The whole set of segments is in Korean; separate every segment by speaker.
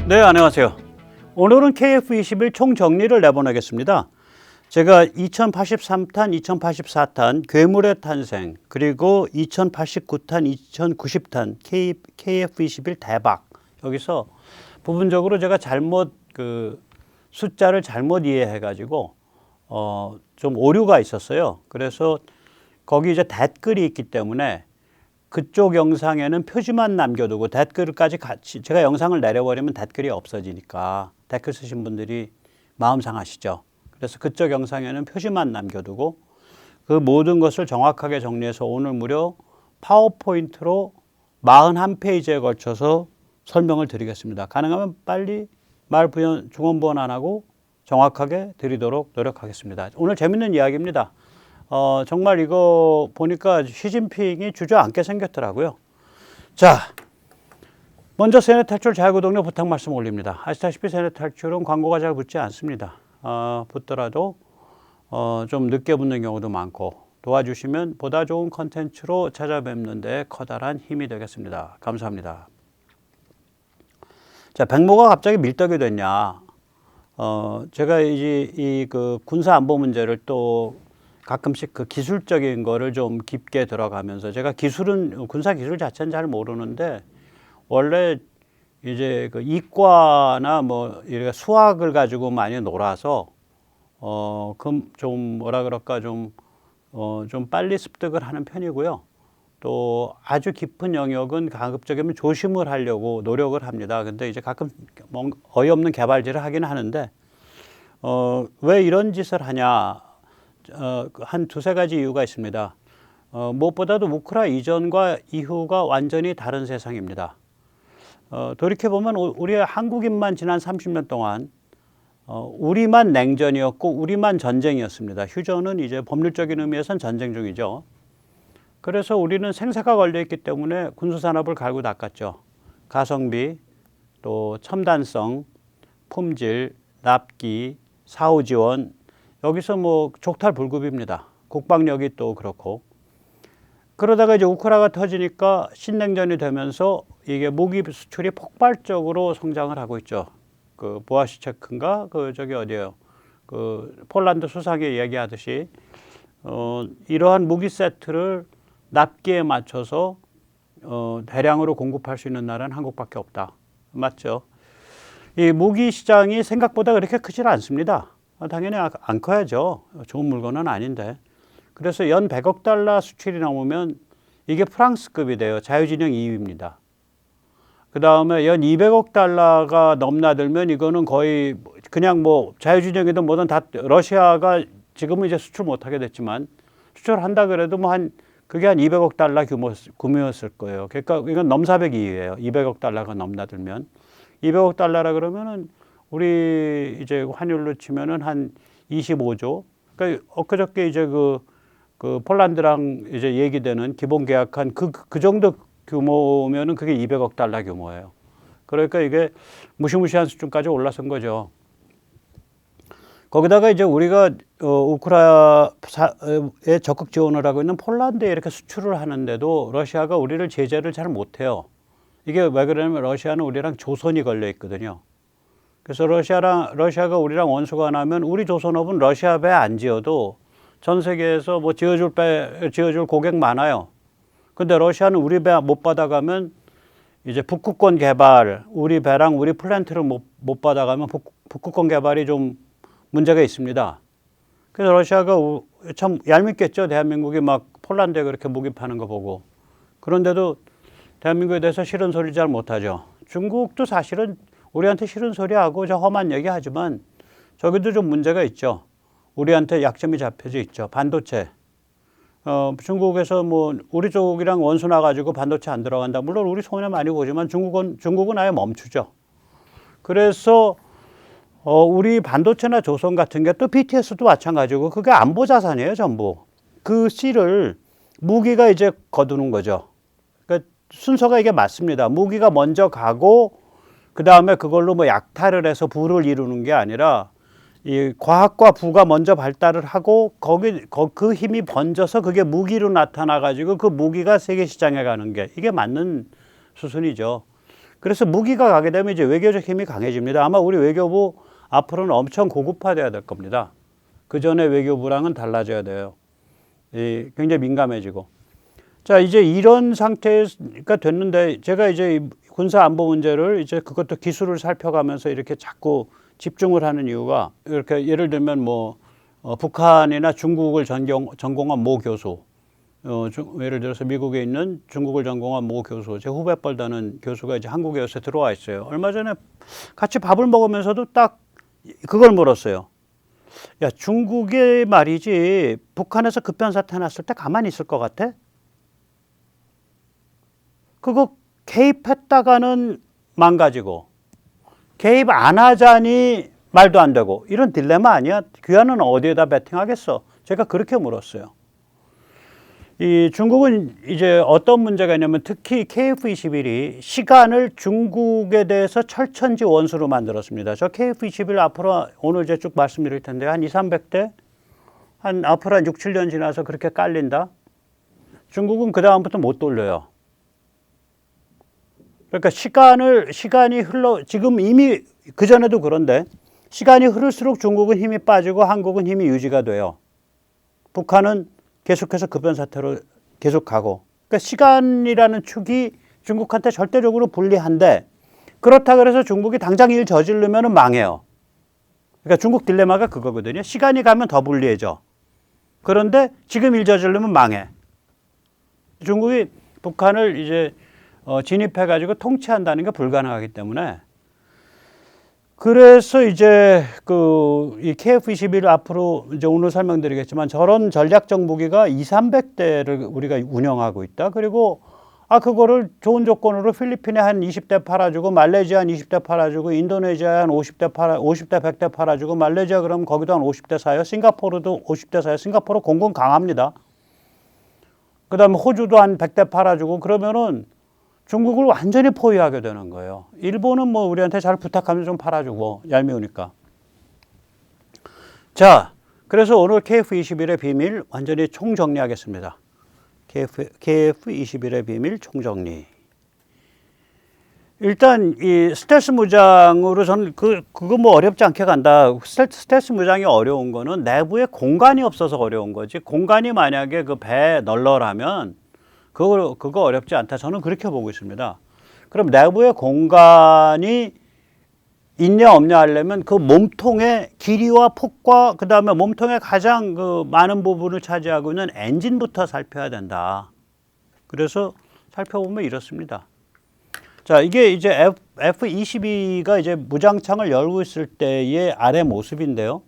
Speaker 1: 네, 안녕하세요. 오늘은 KF21 총정리를 내보내겠습니다. 제가 2083탄, 2084탄 괴물의 탄생, 그리고 2089탄, 2090탄 KF21 대박, 여기서 부분적으로 제가 숫자를 잘못 이해해가지고 좀 오류가 있었어요. 그래서 거기 이제 댓글이 있기 때문에 그쪽 영상에는 표지만 남겨두고 댓글까지 같이, 제가 영상을 내려버리면 댓글이 없어지니까 댓글 쓰신 분들이 마음 상하시죠. 그래서 그쪽 영상에는 표지만 남겨두고 그 모든 것을 정확하게 정리해서 오늘 무려 파워포인트로 41페이지에 걸쳐서 설명을 드리겠습니다. 가능하면 빨리 중언부언 안 하고 정확하게 드리도록 노력하겠습니다. 오늘 재밌는 이야기입니다. 정말 이거 보니까 시진핑이 주저앉게 생겼더라고요. 자, 먼저 세뇌 탈출 자유구독료 부탁 말씀 올립니다. 아시다시피 세뇌 탈출은 광고가 잘 붙지 않습니다. 붙더라도 좀 늦게 붙는 경우도 많고, 도와주시면 보다 좋은 컨텐츠로 찾아뵙는 데 커다란 힘이 되겠습니다. 감사합니다. 자, 백모가 갑자기 밀떡이 됐냐? 제가 이제 그 군사 안보 문제를 또 가끔씩 그 기술적인 거를 좀 깊게 들어가면서, 제가 군사 기술 자체는 잘 모르는데 원래 이제 그 이과나 뭐 이렇게 수학을 가지고 많이 놀아서 좀 뭐라 그럴까 좀 빨리 습득을 하는 편이고요. 또 아주 깊은 영역은 가급적이면 조심을 하려고 노력을 합니다. 근데 이제 가끔 어이없는 개발질을 하긴 하는데 왜 이런 짓을 하냐? 한 두세 가지 이유가 있습니다. 무엇보다도 우크라 이전과 이후가 완전히 다른 세상입니다. 돌이켜보면 우리 한국인만 지난 30년 동안 우리만 냉전이었고 우리만 전쟁이었습니다. 휴전은 이제 법률적인 의미에선 전쟁 중이죠. 그래서 우리는 생사가 걸려있기 때문에 군수산업을 갈고 닦았죠. 가성비, 또 첨단성, 품질, 납기, 사후 지원, 여기서 뭐 족탈불급입니다. 국방력이 또 그렇고. 그러다가 이제 우크라가 터지니까 신냉전이 되면서 이게 무기 수출이 폭발적으로 성장을 하고 있죠. 그 보아시체크인가 저기 어디예요? 그 폴란드 수상이 얘기하듯이 이러한 무기 세트를 납기에 맞춰서 대량으로 공급할 수 있는 나라는 한국밖에 없다. 맞죠? 이 무기 시장이 생각보다 그렇게 크질 않습니다. 당연히 안 커야죠. 좋은 물건은 아닌데. 그래서 연 100억 달러 수출이 넘으면 이게 프랑스급이 돼요. 자유진영 2위입니다. 그 다음에 연 200억 달러가 넘나들면 이거는 거의 그냥 뭐 자유진영이든 뭐든 다 러시아가 지금은 이제 수출 못하게 됐지만 수출한다 그래도 그게 한 200억 달러 규모였을 거예요. 그러니까 이건 넘사벽 2위예요. 200억 달러가 넘나들면. 200억 달러라 그러면은 우리 이제 환율로 치면은 한 25조. 그러니까 엊그저께 이제 그 폴란드랑 이제 얘기되는 기본 계약한 그 정도 규모면은 그게 200억 달러 규모예요. 그러니까 이게 무시무시한 수준까지 올라선 거죠. 거기다가 이제 우리가 우크라이나에 적극 지원을 하고 있는 폴란드에 이렇게 수출을 하는데도 러시아가 우리를 제재를 잘 못해요. 이게 왜 그러냐면 러시아는 우리랑 조선이 걸려 있거든요. 그래서 러시아가 우리랑 원수가 나면 우리 조선업은 러시아 배 안 지어도 전 세계에서 뭐 지어줄 고객 많아요. 근데 러시아는 우리 배 못 받아가면 이제 북극권 개발, 우리 배랑 우리 플랜트를 못 받아가면 북극권 개발이 좀 문제가 있습니다. 그래서 러시아가 참 얄밉겠죠. 대한민국이 막 폴란드에 그렇게 무기 파는 거 보고. 그런데도 대한민국에 대해서 싫은 소리 잘 못하죠. 중국도 사실은 우리한테 싫은 소리하고 저 험한 얘기하지만 저기도 좀 문제가 있죠. 우리한테 약점이 잡혀져 있죠. 반도체. 중국에서 뭐 우리 쪽이랑 원수 나가지고 반도체 안 들어간다. 물론 우리 손해 많이 보지만 중국은 아예 멈추죠. 그래서 우리 반도체나 조선 같은 게 또 BTS도 마찬가지고 그게 안보 자산이에요, 전부. 그 씨를 무기가 이제 거두는 거죠. 그러니까 순서가 이게 맞습니다. 무기가 먼저 가고 그 다음에 그걸로 뭐 약탈을 해서 부를 이루는 게 아니라 이 과학과 부가 먼저 발달을 하고 그 힘이 번져서 그게 무기로 나타나 가지고 그 무기가 세계 시장에 가는 게 이게 맞는 수순이죠. 그래서 무기가 가게 되면 이제 외교적 힘이 강해집니다. 아마 우리 외교부 앞으로는 엄청 고급화돼야 될 겁니다. 그 전에 외교부랑은 달라져야 돼요. 굉장히 민감해지고. 자, 이제 이런 상태가 됐는데 제가 이제 군사 안보 문제를 이제 그것도 기술을 살펴가면서 이렇게 자꾸 집중을 하는 이유가 이렇게 예를 들면 뭐 북한이나 중국을 전공한 모 교수, 예를 들어서 미국에 있는 중국을 전공한 모 교수, 제 후배 뻘다는 교수가 이제 한국에 요새 들어와 있어요. 얼마 전에 같이 밥을 먹으면서도 딱 그걸 물었어요. 야, 중국이 말이지 북한에서 급변사태 났을 때 가만히 있을 것 같아? 그거 개입했다가는 망가지고 개입 안 하자니 말도 안 되고 이런 딜레마 아니야? 귀환은 어디에다 베팅하겠어? 제가 그렇게 물었어요. 이 중국은 이제 어떤 문제가 있냐면 특히 KF-21이 시간을 중국에 대해서 철천지 원수로 만들었습니다. 저 KF-21 앞으로 오늘 이제 쭉 말씀드릴 텐데 한 200~300대 앞으로 한 6~7년 지나서 그렇게 깔린다. 중국은 그 다음부터 못 돌려요. 그러니까 시간이 지금 이미 그전에도 그런데 시간이 흐를수록 중국은 힘이 빠지고 한국은 힘이 유지가 돼요. 북한은 계속해서 급변사태로 계속 가고. 그러니까 시간이라는 축이 중국한테 절대적으로 불리한데 그렇다 그래서 중국이 당장 일 저지르면 망해요. 그러니까 중국 딜레마가 그거거든요. 시간이 가면 더 불리해져. 그런데 지금 일 저지르면 망해. 중국이 북한을 이제 진입해가지고 통치한다는 게 불가능하기 때문에 그래서 이제 이 KF-21 앞으로 이제 오늘 설명드리겠지만 저런 전략적 무기가 200~300대를 우리가 운영하고 있다. 그리고 그거를 좋은 조건으로 필리핀에 한 20대 팔아주고 말레이시아 한 20대 팔아주고 인도네시아에 한 50대 100대 팔아주고 말레이시아 그러면 거기도 한 50대 사요. 싱가포르도 50대 사요. 싱가포르 공군 강합니다. 그 다음에 호주도 한 100대 팔아주고 그러면은 중국을 완전히 포위하게 되는 거예요. 일본은 뭐 우리한테 잘 부탁하면 좀 팔아주고 얄미우니까. 자, 그래서 오늘 KF-21의 비밀 완전히 총정리하겠습니다. KF-21의 비밀 총정리. 일단 이 스텔스 무장으로 저는 그거 뭐 어렵지 않게 간다. 스텔스 무장이 어려운 거는 내부에 공간이 없어서 어려운 거지. 공간이 만약에 그 배에 널널하면 그거 어렵지 않다. 저는 그렇게 보고 있습니다. 그럼 내부의 공간이 있냐 없냐 하려면 그 몸통의 길이와 폭과 그 다음에 몸통의 가장 많은 부분을 차지하고 있는 엔진부터 살펴야 된다. 그래서 살펴보면 이렇습니다. 자, 이게 이제 F-22가 이제 무장창을 열고 있을 때의 아래 모습인데요.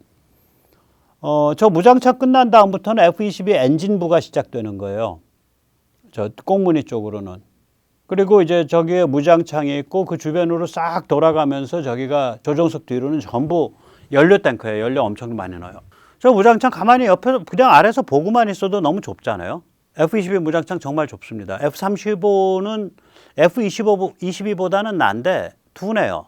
Speaker 1: 저 무장창 끝난 다음부터는 F-22 엔진부가 시작되는 거예요. 저 꽁무니 쪽으로는. 그리고 이제 저기에 무장창이 있고 그 주변으로 싹 돌아가면서 저기가 조종석 뒤로는 전부 연료 탱크예요. 연료 엄청 많이 넣어요. 저 무장창 가만히 옆에서 그냥 아래서 보고만 있어도 너무 좁잖아요. F-22 무장창 정말 좁습니다. F-35는 F-22보다는 난데 둔해요.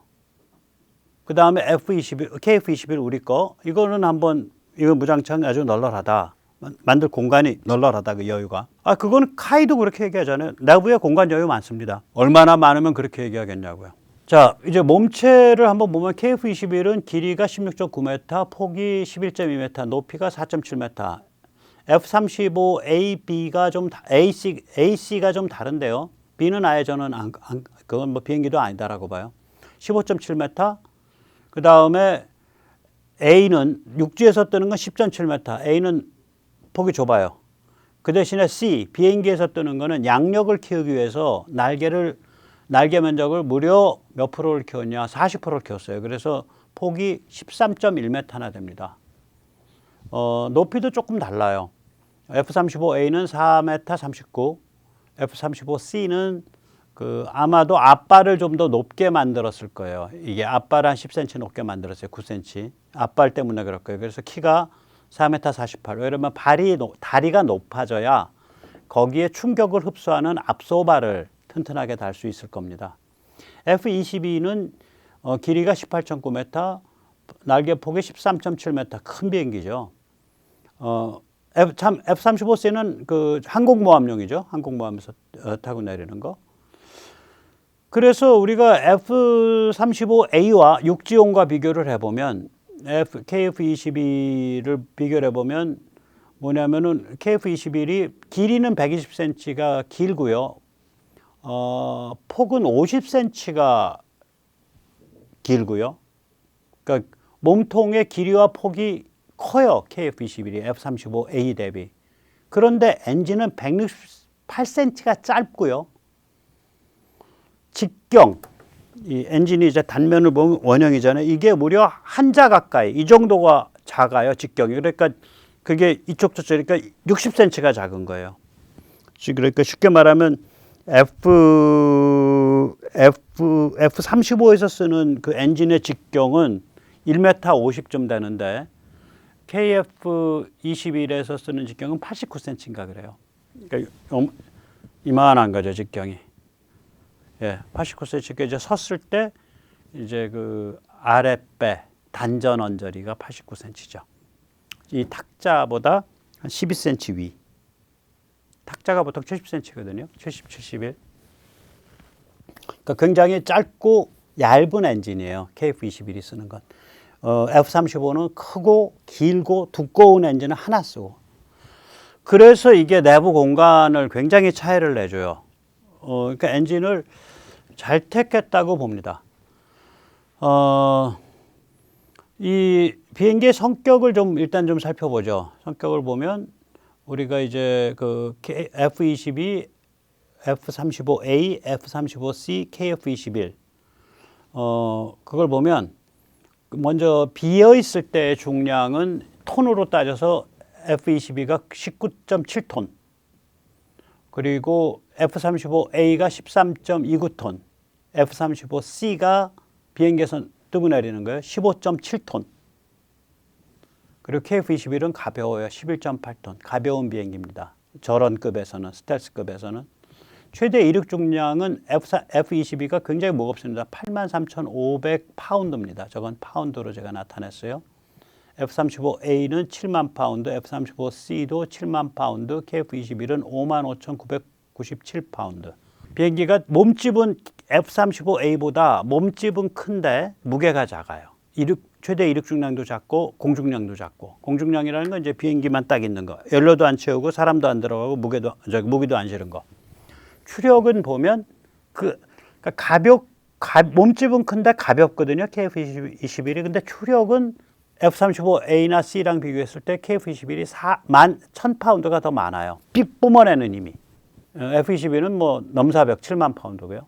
Speaker 1: 그 다음에 KF-21 우리 거 이거는 이거 무장창 아주 널널하다. 만들 공간이 널널하다, 그 여유가. 그거는 카이도 그렇게 얘기하잖아요. 내부에 공간 여유 많습니다. 얼마나 많으면 그렇게 얘기하겠냐고요. 자, 이제 몸체를 한번 보면 KF-21은 길이가 16.9m, 폭이 11.2m, 높이가 4.7m. F-35A, AC가 좀 다른데요. B는 아예 저는 그건 뭐 비행기도 아니다라고 봐요. 15.7m. 그 다음에 A는 육지에서 뜨는 건 10.7m. A는 폭이 좁아요. 그 대신에 C, 비행기에서 뜨는 거는 양력을 키우기 위해서 날개 면적을 무려 몇 프로를 키웠냐? 40%를 키웠어요. 그래서 폭이 13.1m나 됩니다. 높이도 조금 달라요. F-35A는 4m 39, F-35C는 아마도 앞발을 좀 더 높게 만들었을 거예요. 이게 앞발 한 10cm 높게 만들었어요. 9cm. 앞발 때문에 그럴 거예요. 그래서 키가 4m 48. 왜냐면 다리가 높아져야 거기에 충격을 흡수하는 앞소발을 튼튼하게 달 수 있을 겁니다. F-22는 길이가 18.9m, 날개 폭이 13.7m. 큰 비행기죠. F-35C는 항공모함용이죠. 항공모함에서 타고 내리는 거. 그래서 우리가 F-35A와 육지용과 비교를 해보면 KF-21을 비교를 해보면 뭐냐면은 KF-21이 길이는 120cm가 길고요. 폭은 50cm가 길고요. 그러니까 몸통의 길이와 폭이 커요. KF-21이 F-35A 대비. 그런데 엔진은 168cm가 짧고요. 직경, 이 엔진이 이제 단면을 보면 원형이잖아요. 이게 무려 한자 가까이, 이 정도가 작아요. 직경이. 그러니까 그게 이쪽 저쪽 그러니까 60cm가 작은 거예요. 그러니까 쉽게 말하면 F-35에서 쓰는 그 엔진의 직경은 1m 50쯤 되는데 KF-21에서 쓰는 직경은 89cm인가 그래요. 그러니까 이만한 거죠, 직경이. 예, 89cm. 이제 섰을 때 이제 그 아랫배 단전 언저리가 89cm죠. 이 탁자보다 한 12cm 위. 탁자가 보통 70cm거든요. 70, 71. 그러니까 굉장히 짧고 얇은 엔진이에요. KF-21이 쓰는 건. F-35는 크고 길고 두꺼운 엔진을 하나 쓰고. 그래서 이게 내부 공간을 굉장히 차이를 내줘요. 그러니까 엔진을 잘 택했다고 봅니다. 이 비행기의 성격을 일단 좀 살펴보죠. 성격을 보면 우리가 이제 그 F-22, F-35A, F-35C, KF-21 그걸 보면 먼저 비어 있을 때의 중량은 톤으로 따져서 F-22가 19.7톤 그리고 F-35A가 13.29톤 F-35C가 비행기에서 뜨고 내리는 거예요. 15.7톤 그리고 KF-21은 가벼워요. 11.8톤 가벼운 비행기입니다. 저런 급에서는 스텔스급에서는 최대 이륙 중량은 F-22가 굉장히 무겁습니다. 83,500파운드입니다. 저건 파운드로 제가 나타냈어요. F-35A는 7만 파운드, F-35C도 7만 파운드, KF-21은 55,997파운드. 비행기가 몸집은 F-35A보다 몸집은 큰데 무게가 작아요. 최대 이륙 중량도 작고 공중량도 작고. 공중량이라는 건 이제 비행기만 딱 있는 거. 연료도 안 채우고 사람도 안 들어가고 무기도 안 실은 거. 추력은 보면 그러니까 몸집은 큰데 가볍거든요. KF-21이. 근데 추력은 F-35A나 C랑 비교했을 때 KF-21이 10,000파운드가 더 많아요. 뿜어내는 힘이. F-22는 뭐 넘사벽 7만 파운드고요.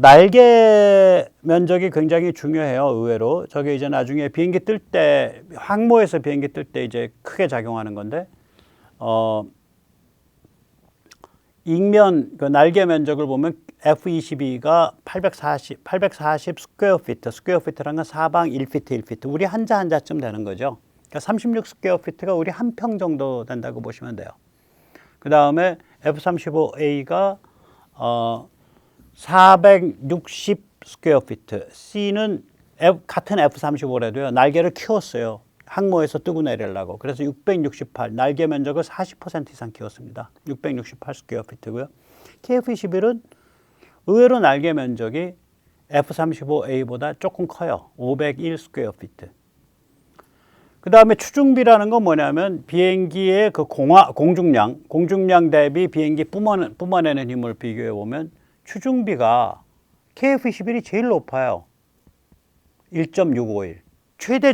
Speaker 1: 날개 면적이 굉장히 중요해요. 의외로. 저게 이제 나중에 비행기 뜰 때, 항모에서 비행기 뜰 때 이제 크게 작용하는 건데, 그 날개 면적을 보면 F-22가 840 스퀘어 피트, 스퀘어 피트라는 건 사방 1피트, 1피트. 우리 한자쯤 되는 거죠. 그러니까 36 스퀘어 피트가 우리 한 평 정도 된다고 보시면 돼요. 그 다음에 F-35A가 460 스퀘어 피트. C는 같은 F-35라도요. 날개를 키웠어요. 항모에서 뜨고 내리려고. 그래서 668, 날개 면적을 40% 이상 키웠습니다. 668 스퀘어 피트고요. KF-21은 의외로 날개 면적이 F-35A보다 조금 커요. 501 스퀘어 피트. 그 다음에 추중비라는 건 뭐냐면 비행기의 그 공중량 대비 비행기 뿜어내는 힘을 비교해 보면 추중비가 KF-21이 제일 높아요. 1.651. 최대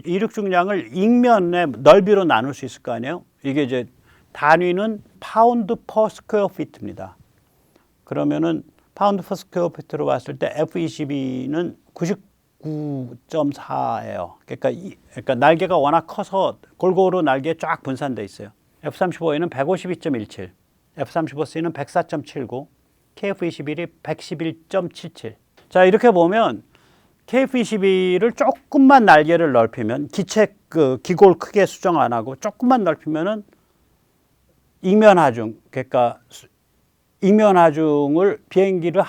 Speaker 1: 이륙 중량을 익면의 넓이로 나눌 수 있을 거 아니에요? 이게 이제 단위는 파운드 퍼 스퀘어 피트입니다. 그러면은 파운드 퍼 스퀘어 피트로 봤을 때 F-22는 99.4예요. 그러니까 날개가 워낙 커서 골고루 날개에 쫙 분산돼 있어요. F-35A는 152.17, F-35C는 104.79, KF-21이 111.77. 자, 이렇게 보면 KF-21을 조금만 날개를 넓히면 기골 크게 수정 안 하고 조금만 넓히면은 그러니까 익면하중을 비행기를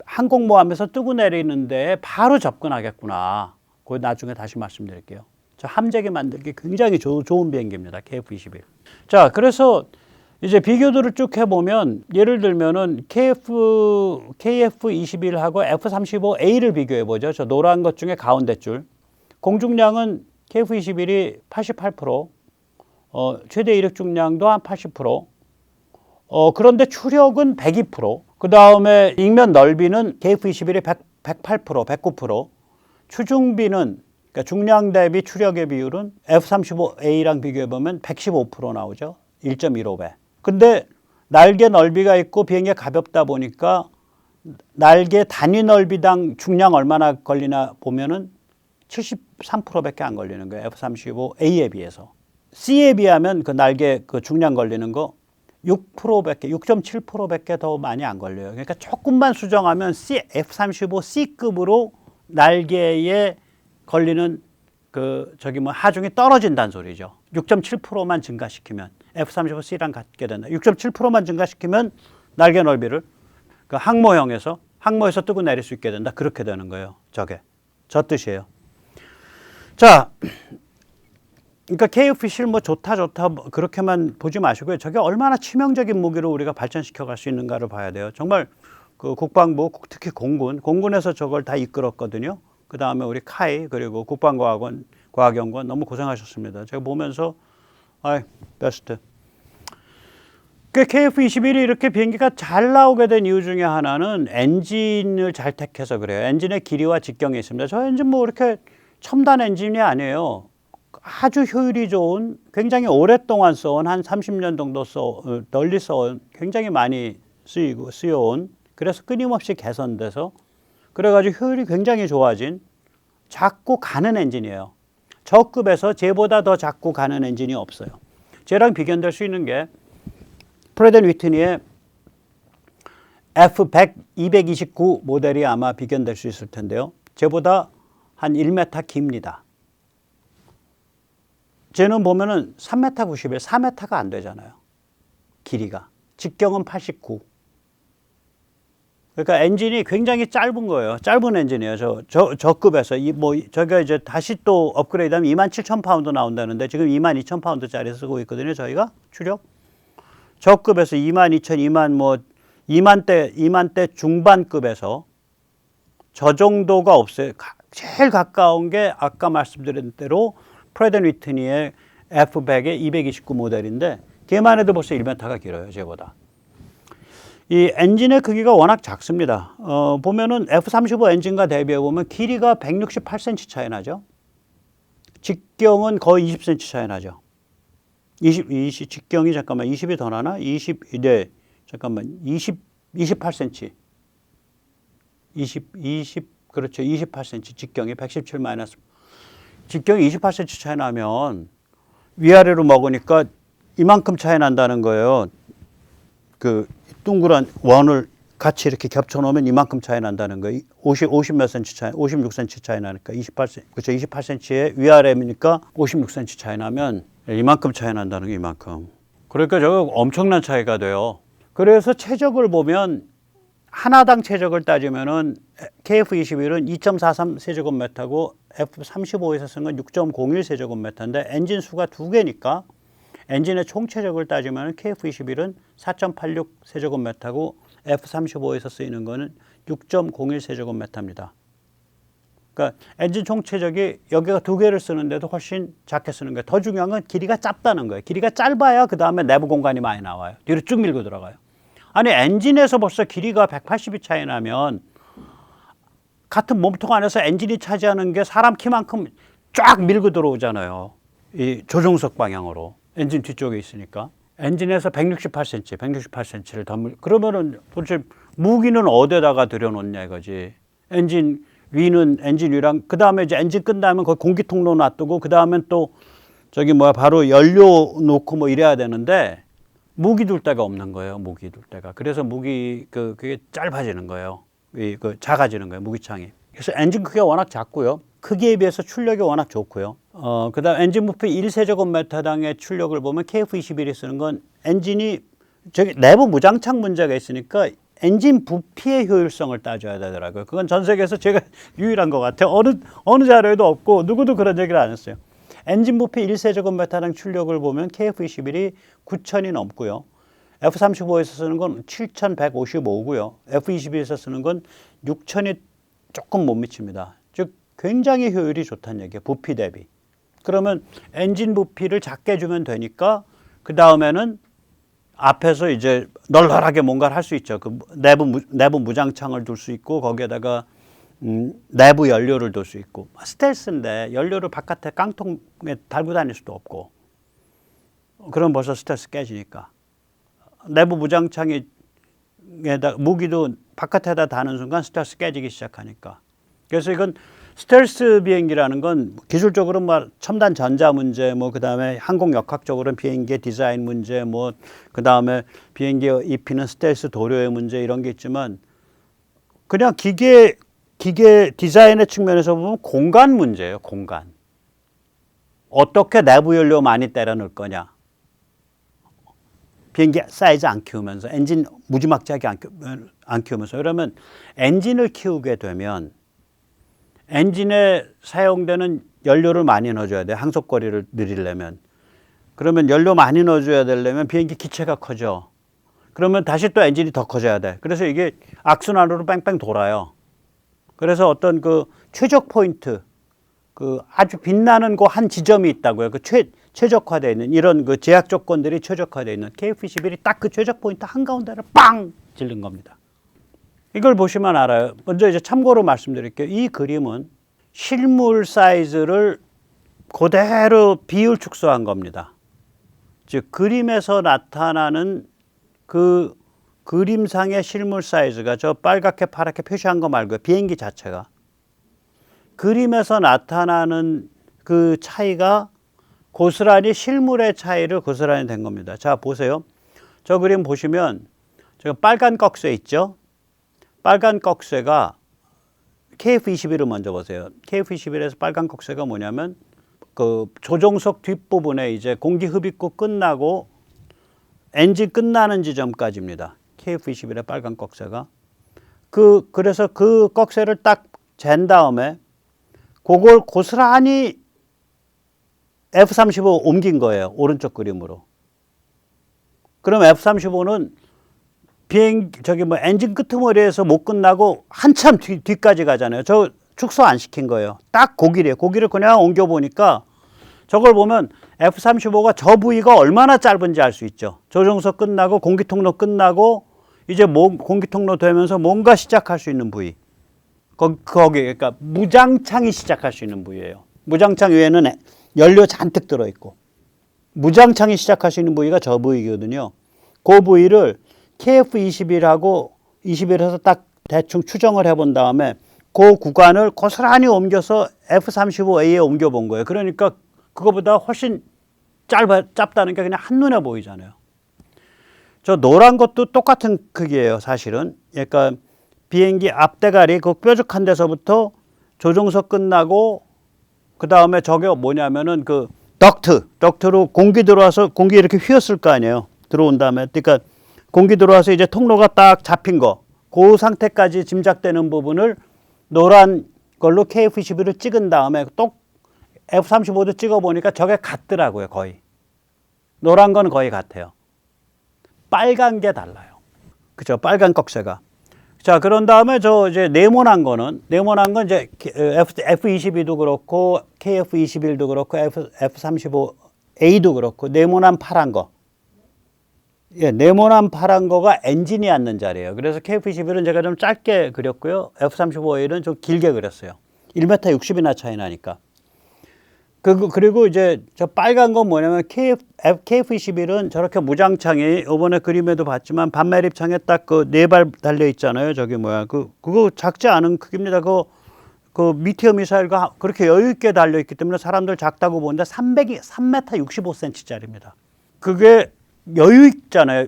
Speaker 1: 항공모함에서 뜨고 내리는 데에 바로 접근하겠구나. 그거 나중에 다시 말씀드릴게요. 저 함재기 만들기 굉장히 좋은 비행기입니다. KF-21. 자, 그래서 이제 비교들을 쭉 해보면 예를 들면은 KF21하고 F35A를 비교해보죠. 저 노란 것 중에 가운데 줄. 공중량은 KF21이 88%, 최대 이륙 중량도 한 80%, 그런데 추력은 102%, 그 다음에 ing면 넓이는 KF21이 108%, 109%, 추중비는 그러니까 중량 대비 추력의 비율은 F35A랑 비교해보면 115% 나오죠. 1.15배. 근데 날개 넓이가 있고 비행기가 가볍다 보니까 날개 단위 넓이당 중량 얼마나 걸리나 보면은 73%밖에 안 걸리는 거예요. F35A에 비해서. C에 비하면 그 날개 그 중량 걸리는 거 6%밖에, 6.7%밖에 더 많이 안 걸려요. 그러니까 조금만 수정하면 F35C급으로 날개에 걸리는 하중이 떨어진다는 소리죠. 6.7%만 증가시키면 F35C랑 같게 된다. 6.7%만 증가시키면 날개 넓이를 그 항모에서 뜨고 내릴 수 있게 된다. 그렇게 되는 거예요. 저 뜻이에요. 자, 그러니까 KF-21 뭐 좋다 그렇게만 보지 마시고요. 저게 얼마나 치명적인 무기로 우리가 발전시켜 갈 수 있는가를 봐야 돼요. 정말 그 국방부, 특히 공군에서 저걸 다 이끌었거든요. 그 다음에 우리 카이 그리고 국방과학연구원 너무 고생하셨습니다. 제가 보면서 베스트. 그 KF-21이 이렇게 비행기가 잘 나오게 된 이유 중에 하나는 엔진을 잘 택해서 그래요. 엔진의 길이와 직경이 있습니다. 저 엔진 뭐 이렇게 첨단 엔진이 아니에요. 아주 효율이 좋은, 굉장히 오랫동안 써온, 한 30년 정도 널리 써온, 굉장히 많이 쓰여온, 그래서 끊임없이 개선돼서 그래가지고 효율이 굉장히 좋아진 작고 가는 엔진이에요. 저급에서 쟤보다 더 작고 가는 엔진이 없어요. 쟤랑 비견될 수 있는 게 프레드 위트니의 F100 229 모델이 아마 비견될 수 있을 텐데요. 쟤보다 한 1m 깁니다. 쟤는 보면은 3m 91, 4m가 안 되잖아요. 길이가. 직경은 89. 그러니까 엔진이 굉장히 짧은 거예요. 짧은 엔진이에요. 저 급에서. 저희가 이제 다시 또 업그레이드 하면 27,000파운드 나온다는데 지금 22,000파운드짜리 쓰고 있거든요. 저희가 추력. 저 급에서 22,000, 2만대 중반급에서 저 정도가 없어요. 제일 가까운 게 아까 말씀드린 대로 프레드 위트니의 F100의 229 모델인데 걔만 해도 벌써 1m가 길어요. 쟤보다. 이 엔진의 크기가 워낙 작습니다. 보면은 F-35 엔진과 대비해 보면 길이가 168cm 차이 나죠. 직경은 거의 20cm 차이 나죠. 직경이 잠깐만 20이 더 나나? 28cm. 그렇죠. 28cm. 직경이 117 마이너스. 직경이 28cm 차이 나면 위아래로 먹으니까 이만큼 차이 난다는 거예요. 그 둥그란 원을 같이 이렇게 겹쳐 놓으면 이만큼 차이 난다는 거예요. 50 몇 cm 차이, 56cm 차이 나니까 28cm, 그렇죠. 28cm의 위아래니까 56cm 차이 나면 이만큼 차이 난다는 게 이만큼. 그러니까 저거 엄청난 차이가 돼요. 그래서 최적을 보면 하나당 최적을 따지면은 KF-21은 2.43 세제곱미터고 F-35에서 쓴 건 6.01 세제곱미터인데 엔진 수가 두 개니까 엔진의 총 최적을 따지면 KF-21은 4.86 세제곱미터고 F-35에서 쓰이는 거는 6.01 세제곱미터입니다. 그러니까 엔진 총 최적이 여기가 두 개를 쓰는데도 훨씬 작게 쓰는 거예요. 더 중요한 건 길이가 짧다는 거예요. 길이가 짧아야 그 다음에 내부 공간이 많이 나와요. 뒤로 쭉 밀고 들어가요. 아니 엔진에서 벌써 길이가 180이 차이 나면 같은 몸통 안에서 엔진이 차지하는 게 사람 키만큼 쫙 밀고 들어오잖아요. 이 조종석 방향으로. 엔진 뒤쪽에 있으니까. 엔진에서 168cm를 더 그러면은 도대체 무기는 어디다가 들여놓냐 이거지. 엔진 위랑 그 다음에 이제 엔진 끝나면 거기 공기 통로 놔두고 그 다음엔 또 바로 연료 놓고 뭐 이래야 되는데 무기 둘 데가 없는 거예요. 무기 둘 데가. 그래서 그게 짧아지는 거예요. 작아지는 거예요. 무기창이. 그래서 엔진 크기가 워낙 작고요. 크기에 비해서 출력이 워낙 좋고요. 그다음 엔진 부피 1세제곱미터당의 출력을 보면 KF-21이 쓰는 건 엔진이 내부 무장착 문제가 있으니까 엔진 부피의 효율성을 따져야 되더라고요. 그건 전 세계에서 제가 유일한 것 같아요. 어느 자료에도 없고 누구도 그런 얘기를 안 했어요. 엔진 부피 1세제곱미터당 출력을 보면 KF-21이 9,000이 넘고요. F-35에서 쓰는 건 7,155고요. F-22에서 쓰는 건 6,000이 조금 못 미칩니다. 즉 굉장히 효율이 좋다는 얘기예요. 부피 대비. 그러면 엔진 부피를 작게 주면 되니까 그 다음에는 앞에서 이제 널널하게 뭔가를 할 수 있죠. 그 내부 무장창을 둘 수 있고 거기에다가 내부 연료를 둘 수 있고. 스텔스인데 연료를 바깥에 깡통에 달고 다닐 수도 없고. 그럼 벌써 스텔스 깨지니까. 내부 무장창이 무기도 바깥에다 다는 순간 스텔스 깨지기 시작하니까. 그래서 이건 스텔스 비행기라는 건 기술적으로 뭐 첨단 전자 문제, 뭐 그다음에 항공 역학적으로는 비행기의 디자인 문제, 뭐 그다음에 비행기에 입히는 스텔스 도료의 문제 이런 게 있지만 그냥 기계 디자인의 측면에서 보면 공간 문제예요. 공간. 어떻게 내부 연료 많이 때려 넣을 거냐. 비행기 사이즈 안 키우면서 엔진 무지막지하게 안 키우면서 이러면 엔진을 키우게 되면 엔진에 사용되는 연료를 많이 넣어줘야 돼. 항속거리를 늘리려면. 그러면 연료 많이 넣어줘야 되려면 비행기 기체가 커져. 그러면 다시 또 엔진이 더 커져야 돼. 그래서 이게 악순환으로 뺑뺑 돌아요. 그래서 어떤 그 최적 포인트, 그 아주 빛나는 그 한 지점이 있다고요. 그 최적화되어 있는 이런 그 제약 조건들이 최적화되어 있는 KF-21이 딱 그 최적 포인트 한가운데를 빵 찔른 겁니다. 이걸 보시면 알아요. 먼저 이제 참고로 말씀드릴게요. 이 그림은 실물 사이즈를 그대로 비율 축소한 겁니다. 즉 그림에서 나타나는 그 그림상의 실물 사이즈가 저 빨갛게 파랗게 표시한 거 말고요. 비행기 자체가. 그림에서 나타나는 그 차이가 고스란히 실물의 차이를 고스란히 된 겁니다. 자 보세요. 저 그림 보시면 저 빨간 꺽쇠 있죠. 빨간 꺽쇠가 KF-21을 먼저 보세요. KF-21에서 빨간 꺽쇠가 뭐냐면 그 조종석 뒷부분에 이제 공기 흡입구 끝나고 엔진 끝나는 지점까지입니다. KF-21의 빨간 꺽쇠가. 그래서 그 꺽쇠를 딱 잰 다음에 그걸 고스란히 F-35 옮긴 거예요. 오른쪽 그림으로. 그럼 F-35는 엔진 끄트머리에서 못 끝나고 한참 뒤까지 가잖아요. 저 축소 안 시킨 거예요. 딱 고기래요. 고기를 그냥 옮겨보니까 저걸 보면 F-35가 저 부위가 얼마나 짧은지 알 수 있죠. 조종석 끝나고 공기통로 끝나고 이제 공기통로 되면서 뭔가 시작할 수 있는 부위. 거기 그러니까 무장창이 시작할 수 있는 부위예요. 무장창 위에는 연료 잔뜩 들어있고 무장창이 시작할 수 있는 부위가 저 부위거든요. 그 부위를 KF-21하고 21에서 딱 대충 추정을 해본 다음에 그 구간을 고스란히 옮겨서 F-35A에 옮겨본 거예요. 그러니까 그거보다 훨씬 짧다는 게 그냥 한눈에 보이잖아요. 저 노란 것도 똑같은 크기예요, 사실은. 그러니까 비행기 앞대가리 그 뾰족한 데서부터 조종석 끝나고 그 다음에 저게 뭐냐면은 그 덕트로 공기 들어와서 공기 이렇게 휘었을 거 아니에요. 들어온 다음에. 그러니까 공기 들어와서 이제 통로가 딱 잡힌 거. 그 상태까지 짐작되는 부분을 노란 걸로 KF-21을 찍은 다음에 또 F-35도 찍어보니까 저게 같더라고요, 거의. 노란 건 거의 같아요. 빨간 게 달라요. 그죠? 빨간 꺽쇠가. 자, 그런 다음에 저 이제 네모난 건 이제 F-22도 그렇고 KF-21도 그렇고 F-35A도 그렇고 네모난 파란 거. 예, 네모난 파란 거가 엔진이 앉는 자리예요. 그래서 KF-21은 제가 좀 짧게 그렸고요. F-35A는 좀 길게 그렸어요. 1m 60이나 차이 나니까. 그리고 이제 저 빨간 건 뭐냐면 KF-21은 저렇게 무장창이 이번에 그림에도 봤지만 반매립창에 딱 그 네 발 달려 있잖아요. 저기 뭐야. 그거 작지 않은 크기입니다. 그 미티어 미사일과 그렇게 여유 있게 달려 있기 때문에 사람들 작다고 보는데 3m 65cm짜리입니다. 그게 여유 있잖아요.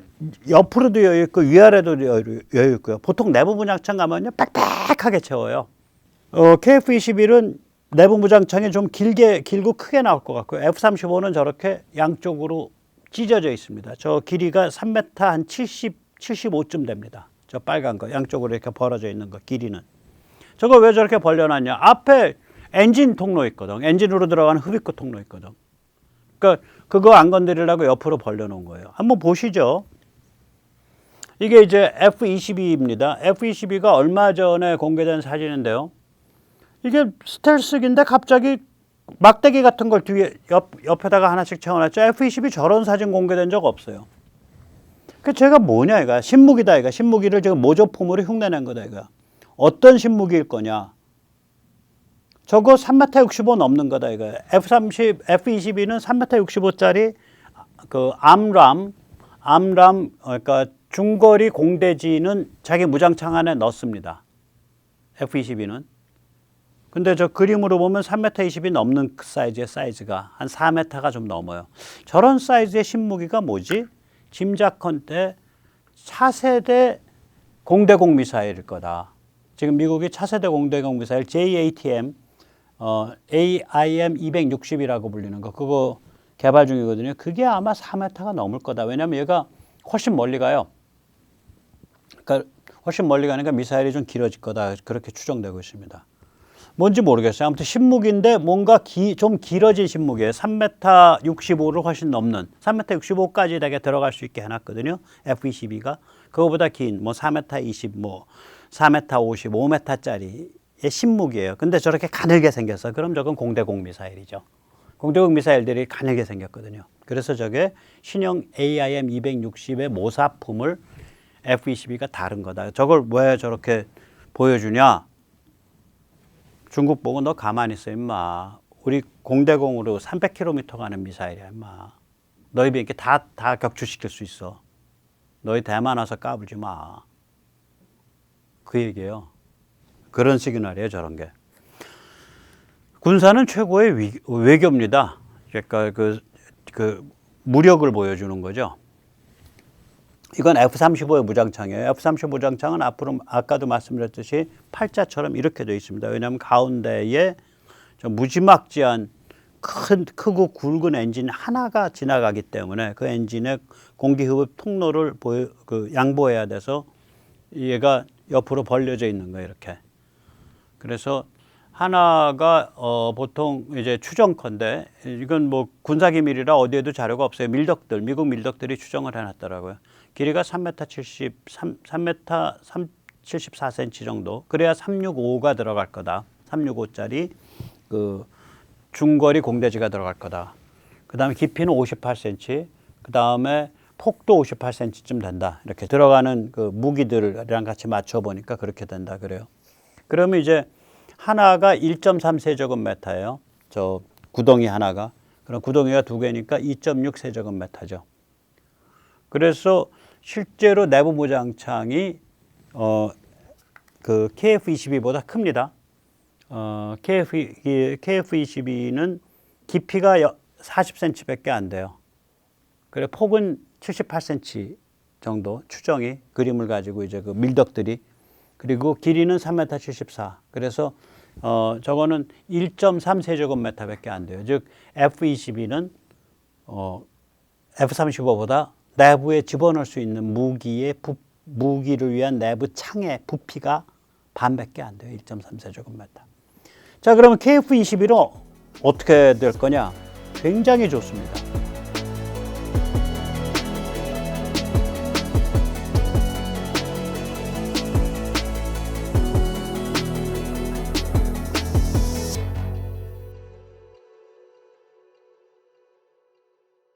Speaker 1: 옆으로도 여유 있고 위아래도 여유 있고요. 보통 내부 무장창 가면요 빽빽하게 채워요. KF-21은 내부 무장창이 좀 길고 크게 나올 것 같고요. F-35는 저렇게 양쪽으로 찢어져 있습니다. 저 길이가 3m 한 75쯤 됩니다. 저 빨간 거 양쪽으로 이렇게 벌어져 있는 거 길이는. 저거 왜 저렇게 벌려놨냐. 앞에 엔진 통로 있거든. 엔진으로 들어가는 흡입구 통로 있거든. 그러니까 그거 안 건드리려고 옆으로 벌려놓은 거예요. 한번 보시죠. 이게 이제 F-22입니다. F-22가 얼마 전에 공개된 사진인데요. 이게 스텔스기인데 갑자기 막대기 같은 걸 뒤에 옆에다가 하나씩 채워놨죠. F-22 저런 사진 공개된 적 없어요. 그 제가 뭐냐 이거 신무기다 이거 신무기를 지금 모조품으로 흉내낸 거다 이거. 어떤 신무기일 거냐? 저거 3m 65 넘는 거다 이거. F-22는 3m 65짜리 그 암람 그러니까 중거리 공대지는 자기 무장창 안에 넣습니다. F-22는. 근데 저 그림으로 보면 3m 20이 넘는 사이즈의 사이즈가 한 4m가 좀 넘어요. 저런 사이즈의 신무기가 뭐지? 짐작컨대 차세대 공대공 미사일일 거다. 지금 미국이 차세대 공대공 미사일 JATM, AIM-260이라고 불리는 거 그거 개발 중이거든요. 그게 아마 4m가 넘을 거다. 왜냐하면 얘가 훨씬 멀리 가요. 그러니까 훨씬 멀리 가니까 미사일이 좀 길어질 거다. 그렇게 추정되고 있습니다. 뭔지 모르겠어요. 아무튼 신무기인데 뭔가 좀 길어진 신무기예요. 3m 65를 훨씬 넘는 3m 65까지 되게 들어갈 수 있게 해놨거든요. F-22가 그거보다 긴 뭐 4m 20, 뭐 4m 50, 5m짜리의 신무기예요. 근데 저렇게 가늘게 생겨서 그럼 저건 공대공 미사일이죠. 공대공 미사일들이 가늘게 생겼거든요. 그래서 저게 신형 AIM-260의 모사품을 F-22가 다른 거다. 저걸 왜 저렇게 보여주냐? 중국 보고 너 가만히 있어 임마. 우리 공대공으로 300km 가는 미사일이야 임마. 너희 비행기 다 격추시킬 수 있어. 너희 대만 와서 까불지 마. 그 얘기예요. 그런 시그널이에요 저런 게. 군사는 최고의 외교입니다. 그러니까 그 무력을 보여주는 거죠. 이건 F-35의 무장창이에요. F-35 무장창은 앞으로 아까도 말씀드렸듯이 팔자처럼 이렇게 되어 있습니다. 왜냐하면 가운데에 좀 무지막지한 크고 굵은 엔진 하나가 지나가기 때문에 그 엔진의 공기흡입 통로를 양보해야 돼서 얘가 옆으로 벌려져 있는 거예요. 이렇게. 그래서 하나가 보통 이제 추정컨대 이건 뭐 군사기밀이라 어디에도 자료가 없어요. 미국 밀덕들이 추정을 해놨더라고요. 길이가 3m 74cm 정도. 그래야 365가 들어갈 거다. 365짜리 그 중거리 공대지가 들어갈 거다. 그 다음에 깊이는 58cm. 그 다음에 폭도 58cm쯤 된다. 이렇게 들어가는 그 무기들이랑 같이 맞춰보니까 그렇게 된다. 그래요. 그러면 이제 하나가 1.3세제곱미터예요. 저 구덩이 하나가. 그럼 구덩이가 두 개니까 2.6세제곱미터죠. 그래서 실제로 내부 무장창이 그 KF-22보다 큽니다. KF-22는 깊이가 40cm밖에 안 돼요. 그래 폭은 78cm 정도 추정이 그림을 가지고 이제 그 밀덕들이 그리고 길이는 3m 74. 그래서 저거는 1.3세제곱미터밖에 안 돼요. 즉 F-22는 F-35보다 내부에 집어넣을 수 있는 무기를 위한 내부 창의 부피가 반밖에 안 돼요. 1.3세제곱미터. 자, 그러면 KF-21은 어떻게 될 거냐? 굉장히 좋습니다.